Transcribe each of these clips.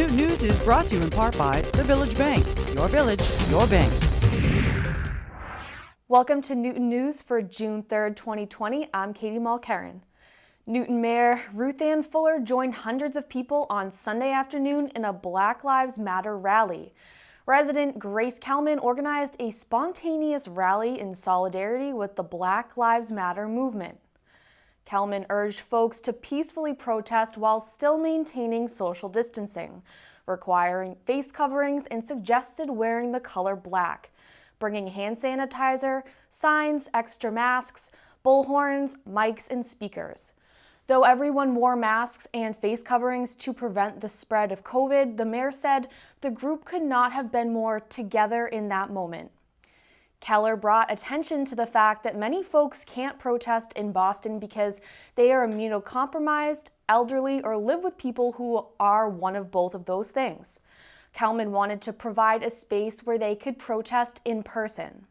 Newton News is brought to you in part by the Village Bank. Your village, your bank. Welcome to Newton News for June 3rd, 2020. I'm Katie Mulcairn. Newton Mayor Ruth Ann Fuller joined hundreds of people on Sunday afternoon in a Black Lives Matter rally. Resident Grace Kelman organized a spontaneous rally in solidarity with the Black Lives Matter movement. Kelman urged folks to peacefully protest while still maintaining social distancing, requiring face coverings and suggested wearing the color black, bringing hand sanitizer, signs, extra masks, bullhorns, mics, and speakers. Though everyone wore masks and face coverings to prevent the spread of COVID, the mayor said the group could not have been more together in that moment. Keller brought attention to the fact that many folks can't protest in Boston because they are immunocompromised, elderly, or live with people who are one of both of those things. Kelman wanted to provide a space where they could protest in person.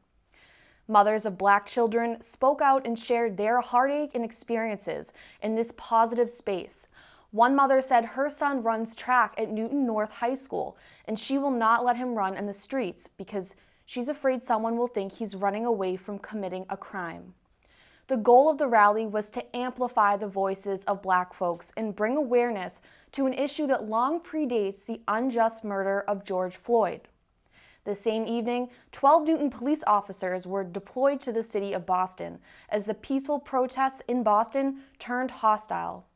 Mothers of Black children spoke out and shared their heartache and experiences in this positive space. One mother said her son runs track at Newton North High School, and she will not let him run in the streets because she's afraid someone will think he's running away from committing a crime. The goal of the rally was to amplify the voices of Black folks and bring awareness to an issue that long predates the unjust murder of George Floyd. The same evening, 12 Newton police officers were deployed to the city of Boston as the peaceful protests in Boston turned hostile.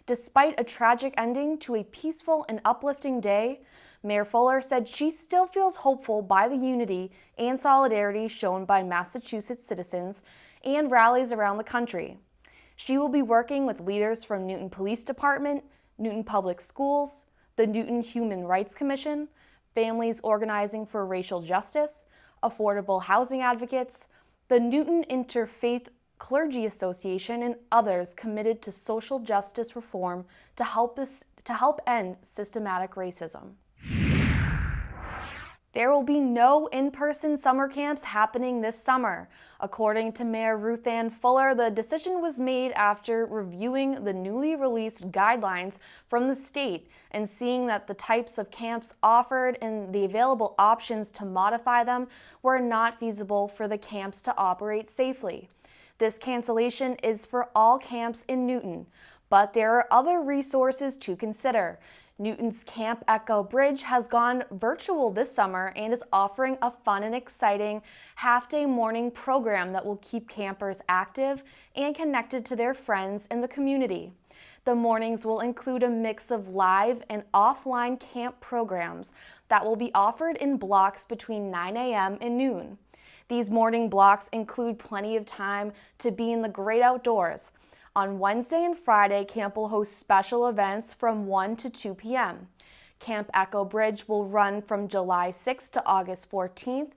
Despite a tragic ending to a peaceful and uplifting day, Mayor Fuller said she still feels hopeful by the unity and solidarity shown by Massachusetts citizens and rallies around the country. She will be working with leaders from Newton Police Department, Newton Public Schools, the Newton Human Rights Commission, Families Organizing for Racial Justice, affordable housing advocates, the Newton Interfaith Clergy Association, and others committed to social justice reform to help end systematic racism. There will be no in-person summer camps happening this summer. According to Mayor Ruth Ann Fuller, the decision was made after reviewing the newly released guidelines from the state and seeing that the types of camps offered and the available options to modify them were not feasible for the camps to operate safely. This cancellation is for all camps in Newton, but there are other resources to consider. Newton's Camp Echo Bridge has gone virtual this summer and is offering a fun and exciting half-day morning program that will keep campers active and connected to their friends in the community. The mornings will include a mix of live and offline camp programs that will be offered in blocks between 9 a.m. and noon. These morning blocks include plenty of time to be in the great outdoors. On Wednesday and Friday, camp will host special events from 1 to 2 p.m. Camp Echo Bridge will run from July 6th to August 14th.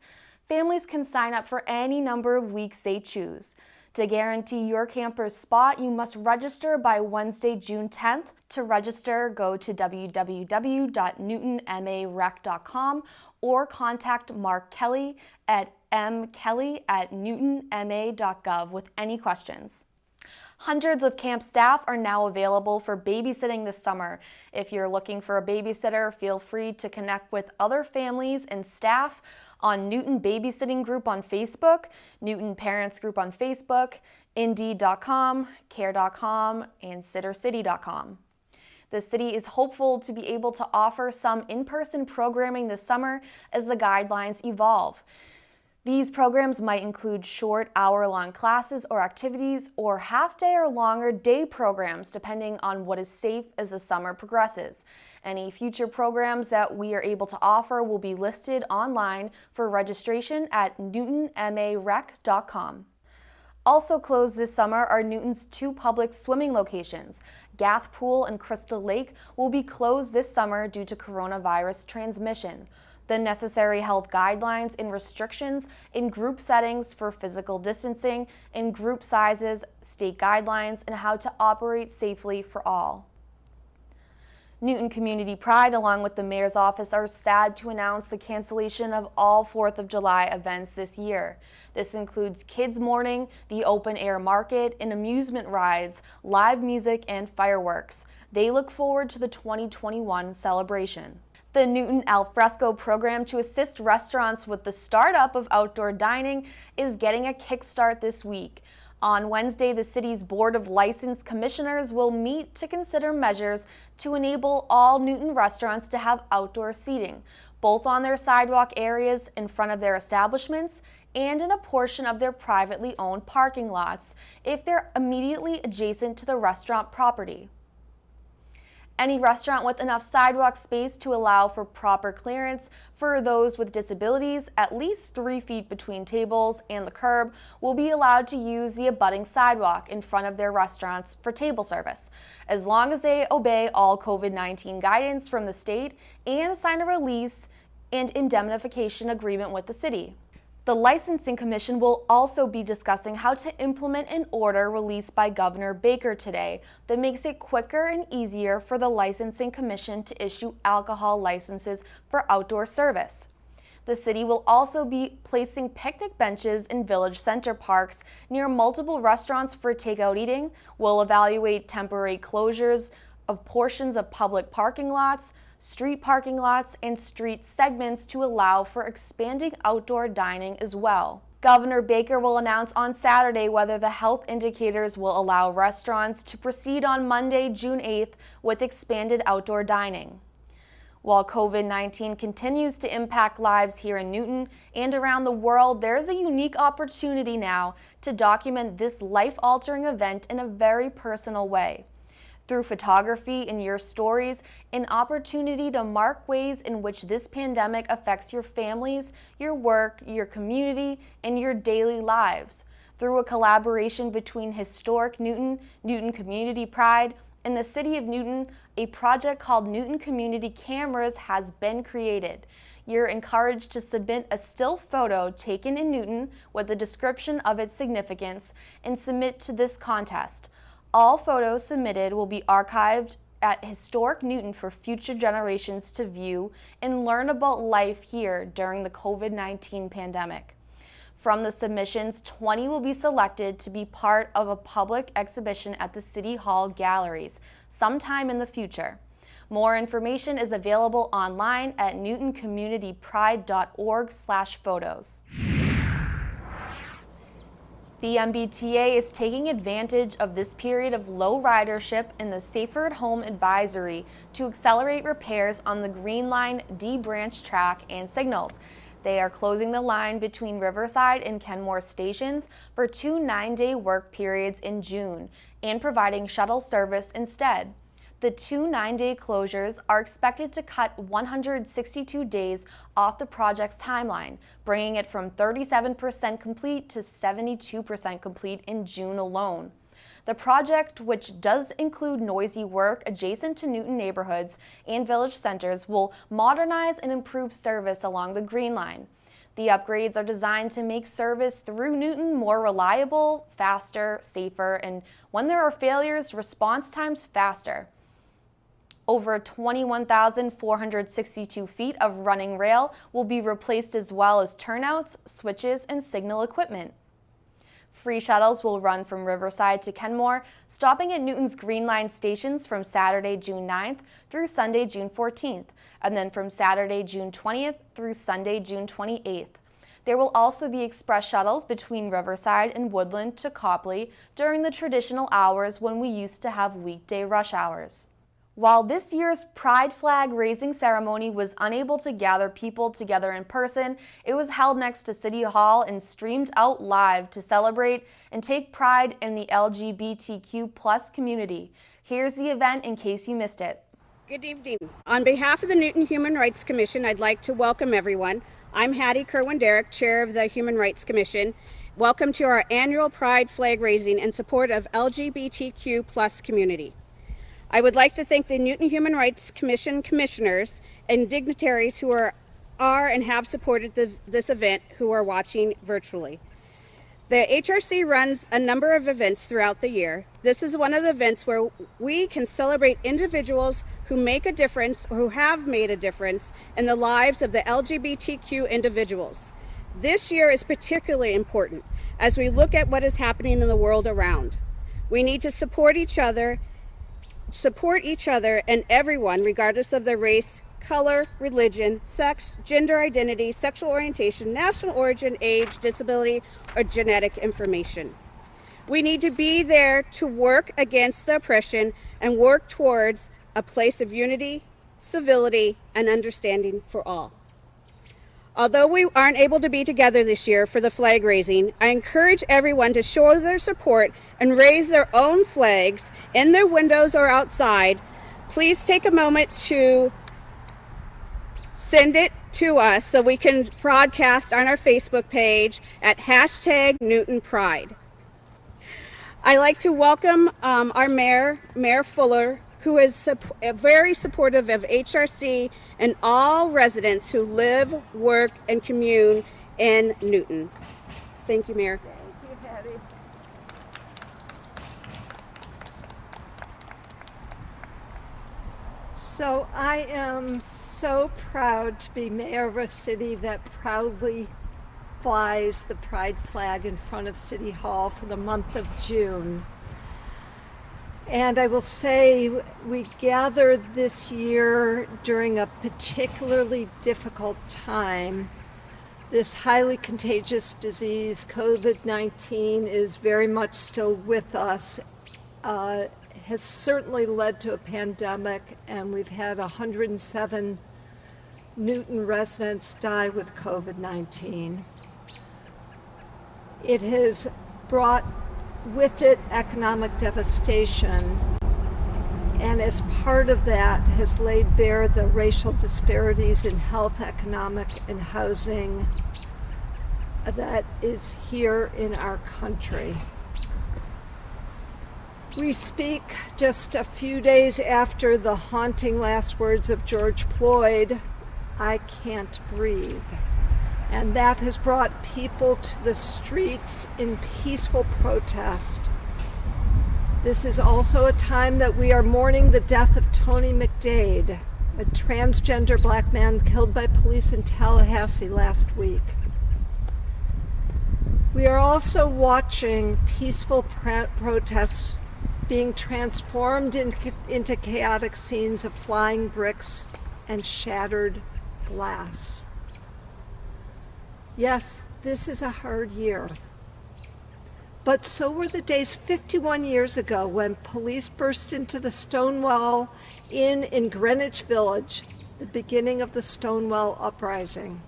Families can sign up for any number of weeks they choose. To guarantee your camper's spot, you must register by Wednesday, June 10th. To register, go to www.newtonmarec.com or contact Mark Kelly at mkelly@newtonma.gov with any questions. Hundreds of camp staff are now available for babysitting this summer. If you're looking for a babysitter, feel free to connect with other families and staff on Newton Babysitting Group on Facebook, Newton Parents Group on Facebook, Indeed.com, Care.com, and SitterCity.com. The city is hopeful to be able to offer some in-person programming this summer as the guidelines evolve. These programs might include short hour-long classes or activities or half-day or longer day programs depending on what is safe as the summer progresses. Any future programs that we are able to offer will be listed online for registration at newtonmarec.com. Also closed this summer are Newton's 2 public swimming locations. Gath Pool and Crystal Lake will be closed this summer due to coronavirus transmission. The necessary health guidelines and restrictions in group settings for physical distancing, in group sizes, state guidelines, and how to operate safely for all. Newton Community Pride, along with the mayor's office, are sad to announce the cancellation of all 4th of July events this year. This includes Kids Morning, the open air market, an amusement rise, live music, and fireworks. They look forward to the 2021 celebration. The Newton Fresco program to assist restaurants with the startup of outdoor dining is getting a kickstart this week. On Wednesday, the city's Board of License Commissioners will meet to consider measures to enable all Newton restaurants to have outdoor seating, both on their sidewalk areas in front of their establishments and in a portion of their privately owned parking lots if they're immediately adjacent to the restaurant property. Any restaurant with enough sidewalk space to allow for proper clearance for those with disabilities, at least 3 feet between tables and the curb, will be allowed to use the abutting sidewalk in front of their restaurants for table service, as long as they obey all COVID-19 guidance from the state and sign a release and indemnification agreement with the city. The Licensing Commission will also be discussing how to implement an order released by Governor Baker today that makes it quicker and easier for the Licensing Commission to issue alcohol licenses for outdoor service. The city will also be placing picnic benches in village center parks near multiple restaurants for takeout eating, will evaluate temporary closures of portions of public parking lots, street parking lots, and street segments to allow for expanding outdoor dining as well. Governor Baker will announce on Saturday whether the health indicators will allow restaurants to proceed on Monday, June 8th with expanded outdoor dining. While COVID-19 continues to impact lives here in Newton and around the world, there is a unique opportunity now to document this life-altering event in a very personal way. Through photography in your stories, an opportunity to mark ways in which this pandemic affects your families, your work, your community, and your daily lives. Through a collaboration between Historic Newton, Newton Community Pride, and the City of Newton, a project called Newton Community Cameras has been created. You're encouraged to submit a still photo taken in Newton with a description of its significance and submit to this contest. All photos submitted will be archived at Historic Newton for future generations to view and learn about life here during the COVID-19 pandemic. From the submissions, 20 will be selected to be part of a public exhibition at the City Hall galleries sometime in the future. More information is available online at newtoncommunitypride.org/photos. The MBTA is taking advantage of this period of low ridership in the Safer at Home advisory to accelerate repairs on the Green Line D branch track and signals. They are closing the line between Riverside and Kenmore stations for 2 9-day work periods in June and providing shuttle service instead. The 2 9-day closures are expected to cut 162 days off the project's timeline, bringing it from 37% complete to 72% complete in June alone. The project, which does include noisy work adjacent to Newton neighborhoods and village centers, will modernize and improve service along the Green Line. The upgrades are designed to make service through Newton more reliable, faster, safer, and when there are failures, response times faster. Over 21,462 feet of running rail will be replaced, as well as turnouts, switches, and signal equipment. Free shuttles will run from Riverside to Kenmore, stopping at Newton's Green Line stations from Saturday, June 9th through Sunday, June 14th, and then from Saturday, June 20th through Sunday, June 28th. There will also be express shuttles between Riverside and Woodland to Copley during the traditional hours when we used to have weekday rush hours. While this year's Pride flag raising ceremony was unable to gather people together in person, it was held next to City Hall and streamed out live to celebrate and take pride in the LGBTQ+ community. Here's the event in case you missed it. Good evening. On behalf of the Newton Human Rights Commission, I'd like to welcome everyone. I'm Hattie Kerwin-Derrick, Chair of the Human Rights Commission. Welcome to our annual Pride flag raising in support of LGBTQ+ community. I would like to thank the Newton Human Rights Commission commissioners and dignitaries who are and have supported this event who are watching virtually. The HRC runs a number of events throughout the year. This is one of the events where we can celebrate individuals who make a difference or who have made a difference in the lives of the LGBTQ individuals. This year is particularly important as we look at what is happening in the world around. We need to support each other and everyone, regardless of their race, color, religion, sex, gender identity, sexual orientation, national origin, age, disability, or genetic information. We need to be there to work against the oppression and work towards a place of unity, civility, and understanding for all. Although we aren't able to be together this year for the flag raising, I encourage everyone to show their support and raise their own flags in their windows or outside. Please take a moment to send it to us so we can broadcast on our Facebook page at #NewtonPride. I'd like to welcome our Mayor Fuller, who is very supportive of HRC and all residents who live, work, and commune in Newton. Thank you, Mayor. Thank you, Hattie. So I am so proud to be mayor of a city that proudly flies the pride flag in front of City Hall for the month of June. And I will say we gathered this year during a particularly difficult time. This highly contagious disease, COVID-19, is very much still with us. Has certainly led to a pandemic, and we've had 107 Newton residents die with COVID-19. It has brought with it economic devastation, and as part of that has laid bare the racial disparities in health, economic, and housing that is here in our country. We speak just a few days after the haunting last words of George Floyd, "I can't breathe." And that has brought people to the streets in peaceful protest. This is also a time that we are mourning the death of Tony McDade, a transgender black man killed by police in Tallahassee last week. We are also watching peaceful protests being transformed into chaotic scenes of flying bricks and shattered glass. Yes, this is a hard year. But so were the days 51 years ago when police burst into the Stonewall Inn in Greenwich Village, the beginning of the Stonewall Uprising.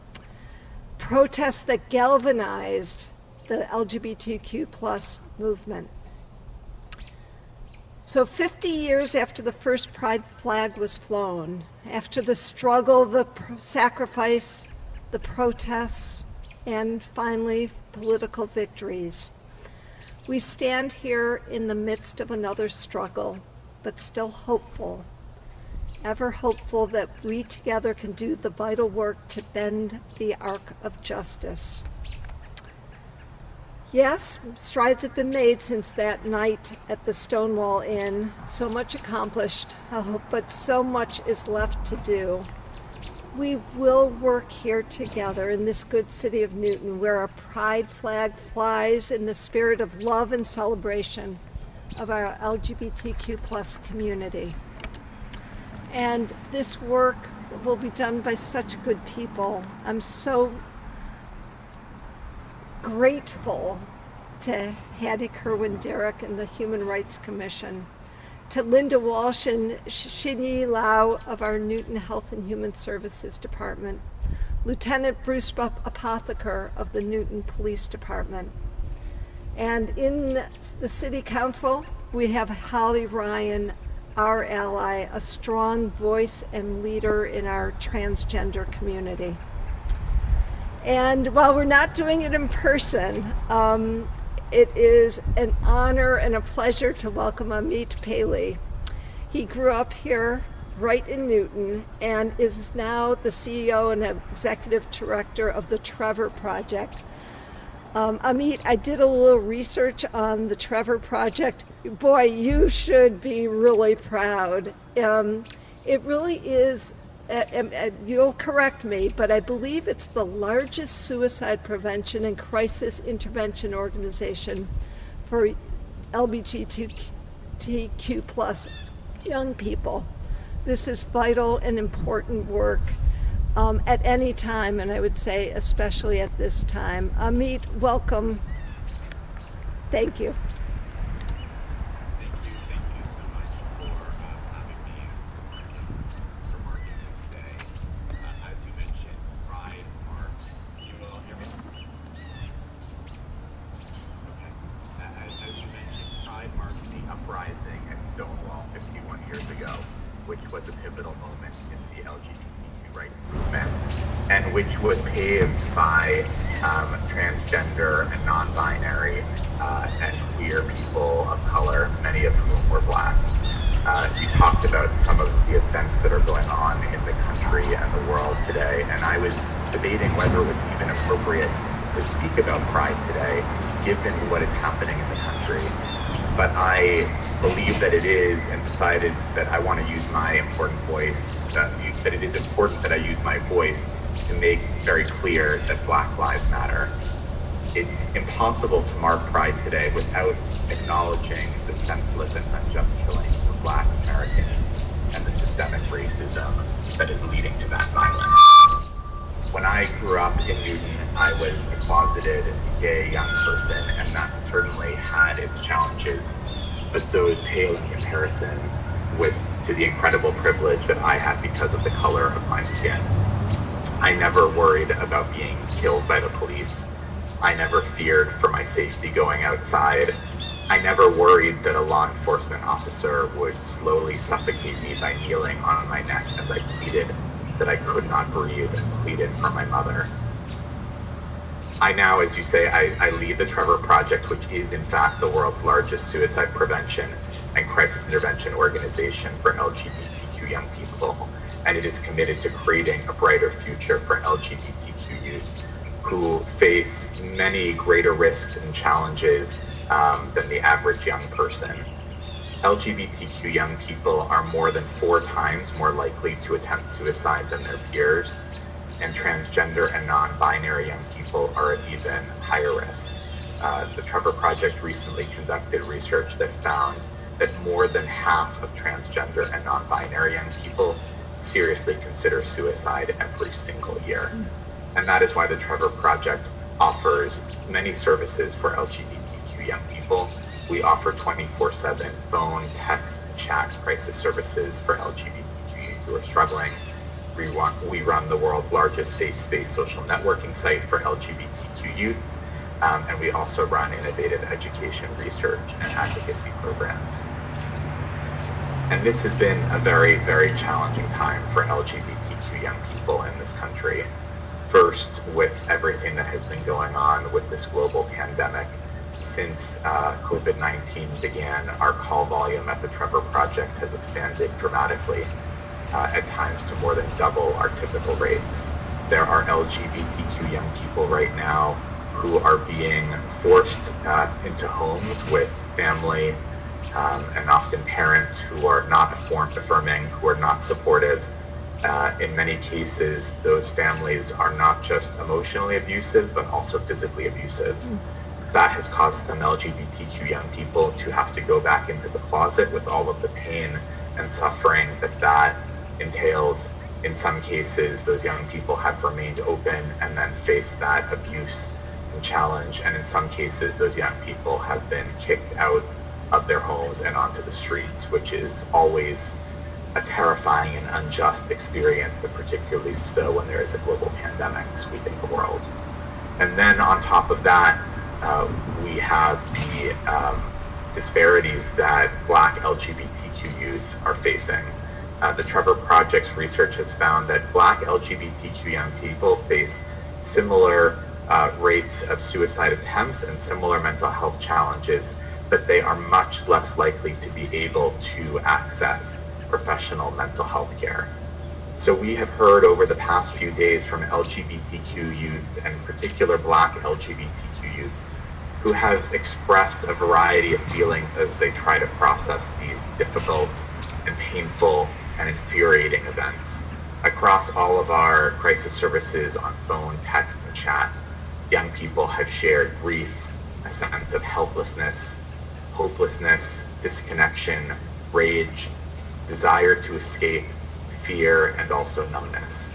Protests that galvanized the LGBTQ+ movement. So 50 years after the first pride flag was flown, after the struggle, the sacrifice, the protests, and finally political victories, we stand here in the midst of another struggle, but still hopeful, ever hopeful that we together can do the vital work to bend the arc of justice. Yes, strides have been made since that night at the Stonewall Inn. So much accomplished, but so much is left to do. We will work here together in this good city of Newton, where our pride flag flies in the spirit of love and celebration of our LGBTQ+ community. And this work will be done by such good people. I'm so grateful to Hattie Kerwin-Derrick and the Human Rights Commission, to Linda Walsh and Shinyi Lau of our Newton Health and Human Services Department, Lieutenant Bruce Apotheker of the Newton Police Department. And in the City Council, we have Holly Ryan, our ally, a strong voice and leader in our transgender community. And while we're not doing it in person, it is an honor and a pleasure to welcome Amit Paley. He grew up here right in Newton and is now the CEO and executive director of the Trevor Project. Amit, I did a little research on the Trevor Project. Boy, you should be really proud. it really is, you'll correct me, but I believe it's the largest suicide prevention and crisis intervention organization for LGBTQ plus young people. This is vital and important work at any time, and I would say especially at this time. Amit, welcome. Thank you. Thank you so much for having me and for marking this day. As you mentioned, Pride marks, you all hear me? Okay. As you mentioned, Pride marks the uprising at Stonewall 51 years ago, which was a pivotal moment in the LGBTQ rights movement, and which was paved by transgender and non-binary and queer people of color, many of whom were Black. You talked about some of the events that are going on in the country and the world today, and I was debating whether it was even appropriate to speak about Pride today, given what is happening in the country. But I believe that it is, and decided that I want to use my important voice, that it is important that I use my voice to make very clear that Black Lives Matter. It's impossible to mark Pride today without acknowledging the senseless and unjust killings of Black Americans and the systemic racism that is leading to that violence. When I grew up in Newton, I was a closeted gay young person, and that certainly had its challenges, but those pale in comparison to the incredible privilege that I had because of the color of my skin. I never worried about being killed by the police. I never feared for my safety going outside. I never worried that a law enforcement officer would slowly suffocate me by kneeling on my neck as I pleaded that I could not breathe and pleaded for my mother. I now, as you say, I lead the Trevor Project, which is in fact the world's largest suicide prevention and crisis intervention organization for LGBTQ young people, and it is committed to creating a brighter future for LGBTQ youth who face many greater risks and challenges than the average young person. LGBTQ young people are more than 4 times more likely to attempt suicide than their peers, and transgender and non-binary young people are at even higher risk. The Trevor Project recently conducted research that found that more than half of transgender and non-binary young people seriously consider suicide every single year. And that is why the Trevor Project offers many services for LGBTQ young people. We offer 24/7 phone, text, and chat crisis services for LGBTQ youth who are struggling. We run the world's largest safe space social networking site for LGBTQ youth, and we also run innovative education, research, and advocacy programs. And this has been a very, very challenging time for LGBTQ young people in this country. First, with everything that has been going on with this global pandemic. Since COVID-19 began, our call volume at the Trevor Project has expanded dramatically, at times to more than double our typical rates. There are LGBTQ young people right now who are being forced into homes with family and often parents who are not affirming, who are not supportive. In many cases, those families are not just emotionally abusive, but also physically abusive. That has caused some LGBTQ young people to have to go back into the closet with all of the pain and suffering that entails. In some cases, those young people have remained open and then faced that abuse and challenge. And in some cases, those young people have been kicked out of their homes and onto the streets, which is always a terrifying and unjust experience, but particularly so when there is a global pandemic sweeping the world. And then on top of that, we have the disparities that Black LGBTQ youth are facing. The Trevor Project's research has found that Black LGBTQ young people face similar rates of suicide attempts and similar mental health challenges, but they are much less likely to be able to access professional mental health care. So we have heard over the past few days from LGBTQ youth, and in particular Black LGBTQ youth, who have expressed a variety of feelings as they try to process these difficult and painful and infuriating events. Across all of our crisis services on phone, text, and chat, young people have shared grief, a sense of helplessness, hopelessness, disconnection, rage, desire to escape, fear, and also numbness.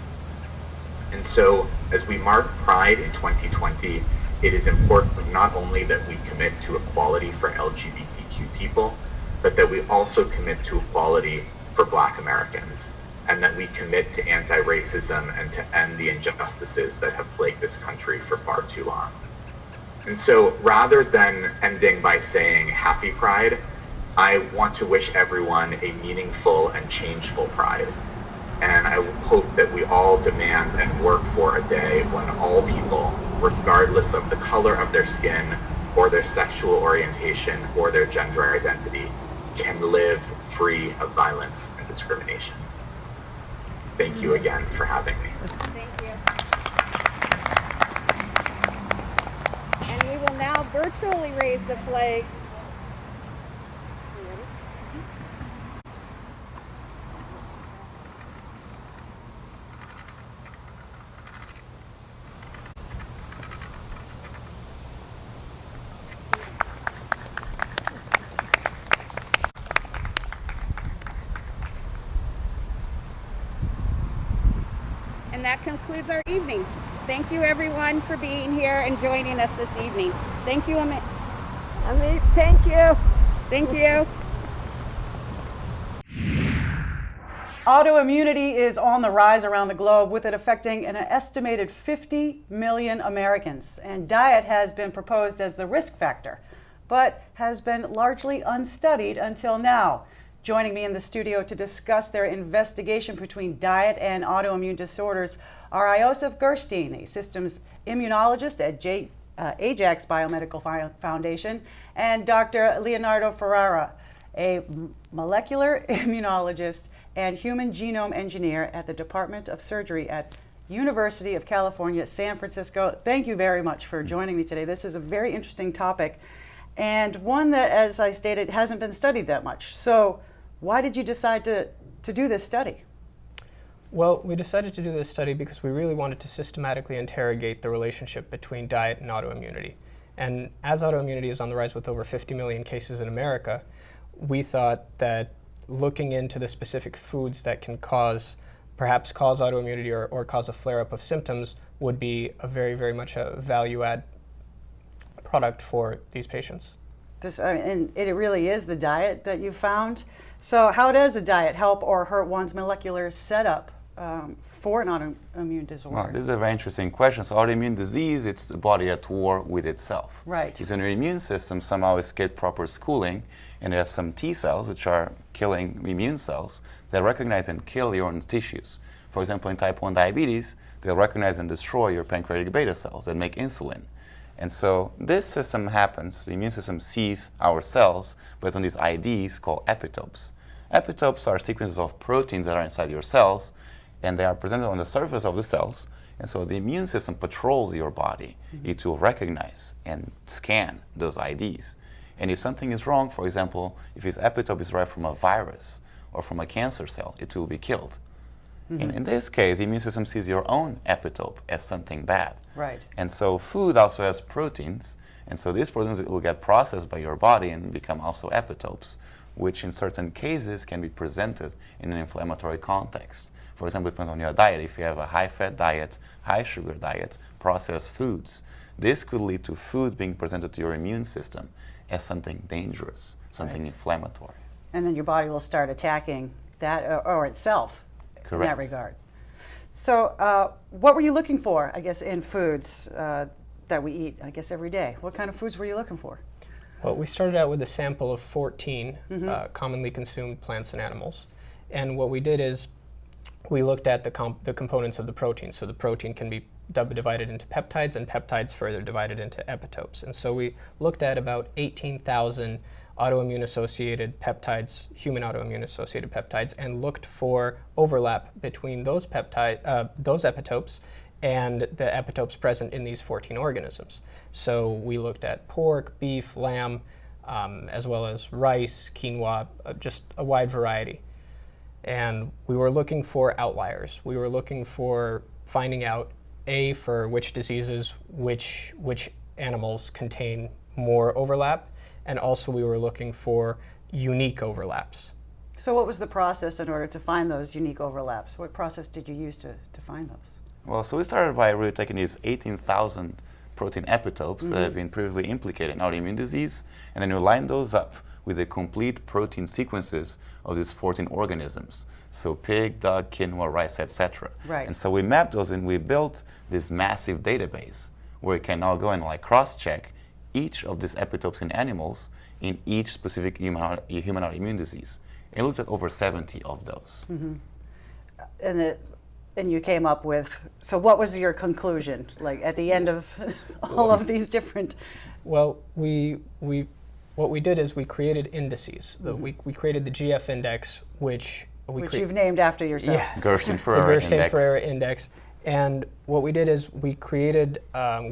And so, as we mark Pride in 2020, it is important not only that we commit to equality for LGBTQ people, but that we also commit to equality for Black Americans, and that we commit to anti-racism and to end the injustices that have plagued this country for far too long. And so, rather than ending by saying Happy Pride, I want to wish everyone a meaningful and changeful Pride. And I hope that we all demand and work for a day when all people, regardless of the color of their skin or their sexual orientation or their gender identity, can live free of violence and discrimination. Thank you again for having me. Thank you. And we will now virtually raise the flag. And that concludes our evening. Thank you everyone for being here and joining us this evening. Thank you, Amit. Thank you. Thank you. Autoimmunity is on the rise around the globe, with it affecting an estimated 50 million Americans. And diet has been proposed as the risk factor, but has been largely unstudied until now. Joining me in the studio to discuss their investigation between diet and autoimmune disorders are Iosif Gerstein, a systems immunologist at Ajax Biomedical Foundation, and Dr. Leonardo Ferrara, a molecular immunologist and human genome engineer at the Department of Surgery at University of California, San Francisco. Thank you very much for joining me today. This is a very interesting topic, and one that, as I stated, hasn't been studied that much. So why did you decide to do this study? Well, we decided to do this study because we really wanted to systematically interrogate the relationship between diet and autoimmunity. And as autoimmunity is on the rise with over 50 million cases in America, we thought that looking into the specific foods that can perhaps cause autoimmunity or cause a flare-up of symptoms would be a very much a value-add product for these patients. And it really is the diet that you found. So how does a diet help or hurt one's molecular setup for an autoimmune disorder? Well, this is a very interesting question. So autoimmune disease, it's the body at war with itself. Right. It's in your immune system somehow escaped proper schooling, and you have some T cells, which are killing immune cells, that recognize and kill your own tissues. For example, in type 1 diabetes, they'll recognize and destroy your pancreatic beta cells that make insulin. And so this system happens, the immune system sees our cells based on these IDs called epitopes. Epitopes are sequences of proteins that are inside your cells, and they are presented on the surface of the cells. And so the immune system patrols your body. Mm-hmm. It will recognize and scan those IDs. And if something is wrong, for example, if this epitope is derived from a virus or from a cancer cell, it will be killed. Mm-hmm. And in this case, the immune system sees your own epitope as something bad. Right. And so food also has proteins, and so these proteins will get processed by your body and become also epitopes, which in certain cases can be presented in an inflammatory context. For example, it depends on your diet. If you have a high-fat diet, high-sugar diet, processed foods, this could lead to food being presented to your immune system as something dangerous, something right. inflammatory. And then your body will start attacking that or itself. Correct. In that regard. So what were you looking for, I guess, in foods that we eat, I guess, every day? What kind of foods were you looking for? Well, we started out with a sample of 14 commonly consumed plants and animals. And what we did is we looked at the components of the protein. So the protein can be divided into peptides, and peptides further divided into epitopes. And so we looked at about 18,000 autoimmune-associated peptides, human autoimmune-associated peptides, and looked for overlap between those epitopes and the epitopes present in these 14 organisms. So we looked at pork, beef, lamb, as well as rice, quinoa, just a wide variety. And we were looking for outliers. We were looking for finding out, A, for which diseases, which animals contain more overlap, and also we were looking for unique overlaps. So what was the process in order to find those unique overlaps? What process did you use to find those? Well, so we started by really taking these 18,000 protein epitopes that have been previously implicated in autoimmune disease, and then we lined those up with the complete protein sequences of these 14 organisms. So pig, duck, quinoa, rice, etc. Right. And so we mapped those and we built this massive database where we can now go and like cross-check each of these epitopes in animals in each specific human autoimmune disease. And looked at over 70 of those. And you came up with, so what was your conclusion, like at the end of all of these different? Well, what we did is we created indices. We created the GF index, which you've named after yourself. Yes. Gersten-Ferrer the index. Gersten-Ferrer index. And what we did is we created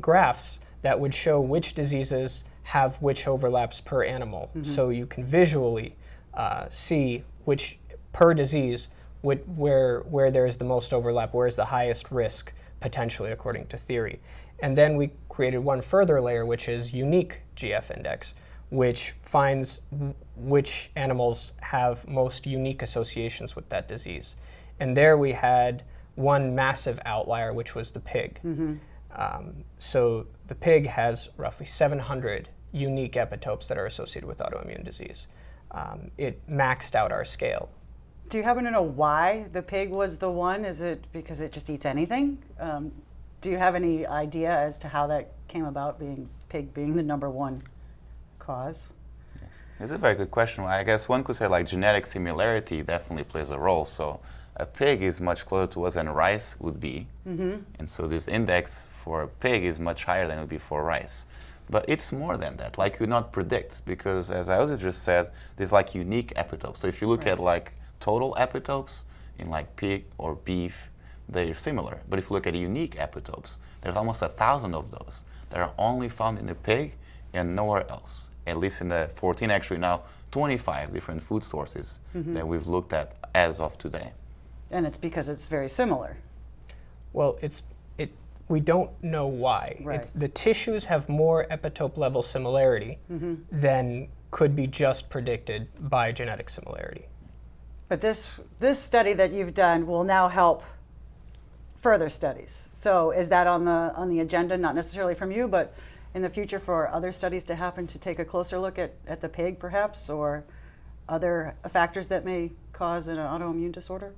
graphs that would show which diseases have which overlaps per animal. So you can visually see which, per disease, where there is the most overlap, where is the highest risk, potentially, according to theory. And then we created one further layer, which is unique GF index, which finds which animals have most unique associations with that disease. And there we had one massive outlier, which was the pig. So the pig has roughly 700 unique epitopes that are associated with autoimmune disease. It maxed out our scale. Do you happen to know why the pig was the one? Is it because it just eats anything? Do you have any idea as to how that came about, pig being the number one cause? It's a very good question. I guess one could say like genetic similarity definitely plays a role. So a pig is much closer to us than rice would be. And so this index for a pig is much higher than it would be for rice. But it's more than that. Like you could not predict, because as I also just said, there's like unique epitopes. So if you look at like total epitopes in like pig or beef, they're similar. But if you look at unique epitopes, there's almost 1,000 of those that are only found in the pig and nowhere else. At least in the 14, actually now 25 different food sources that we've looked at as of today. And it's because it's very similar. Well, we don't know why. Right. The tissues have more epitope level similarity than could be just predicted by genetic similarity. But this study that you've done will now help further studies. So is that on the agenda, not necessarily from you, but in the future for other studies to happen to take a closer look at the pig perhaps, or other factors that may cause an autoimmune disorder?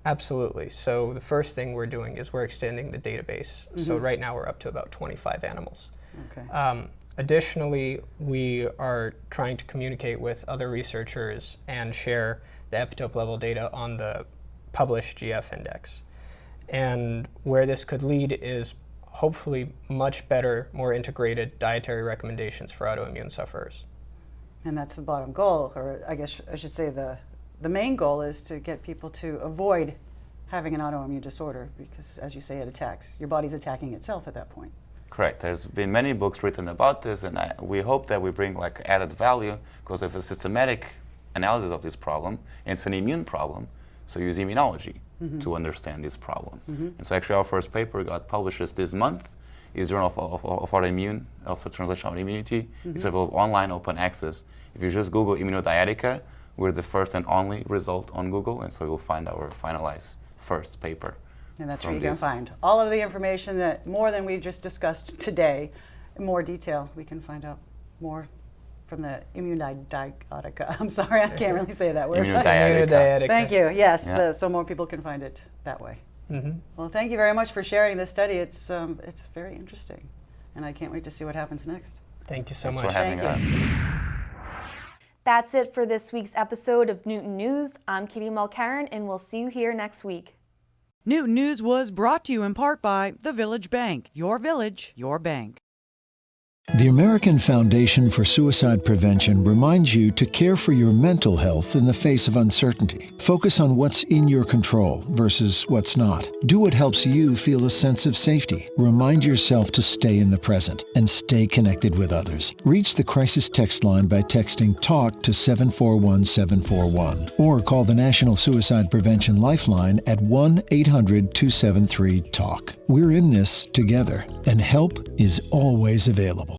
Absolutely. So the first thing we're doing is we're extending the database. So right now we're up to about 25 animals. Okay. Additionally, we are trying to communicate with other researchers and share the epitope level data on the published GF index. And where this could lead is hopefully much better, more integrated dietary recommendations for autoimmune sufferers. And that's the bottom goal, or I guess I should say the main goal is to get people to avoid having an autoimmune disorder, because as you say, your body's attacking itself at that point. Correct. There's been many books written about this, and we hope that we bring like added value because of a systematic analysis of this problem. And it's an immune problem, so use immunology to understand this problem. And so actually our first paper got published this month. It's Journal of Autoimmune, of Translational Immunity. It's available online, open access. If you just Google Immunodiatica, we're the first and only result on Google, and so you'll find our finalized first paper. And that's where you can find all of the information that more than we've just discussed today, in more detail. We can find out more from the Immunodiatica. I'm sorry, I can't really say that word. Immunodiatica. Thank you. Yes, Yeah. so more people can find it that way. Well, thank you very much for sharing this study. It's very interesting, and I can't wait to see what happens next. Thank you so Thanks much. for having Thank us. That's it for this week's episode of Newton News. I'm Katie Mulcairn, and we'll see you here next week. Newton News was brought to you in part by the Village Bank. Your village, your bank. The American Foundation for Suicide Prevention reminds you to care for your mental health in the face of uncertainty. Focus on what's in your control versus what's not. Do what helps you feel a sense of safety. Remind yourself to stay in the present and stay connected with others. Reach the crisis text line by texting TALK to 741-741 or call the National Suicide Prevention Lifeline at 1-800-273-TALK. We're in this together, and help is always available.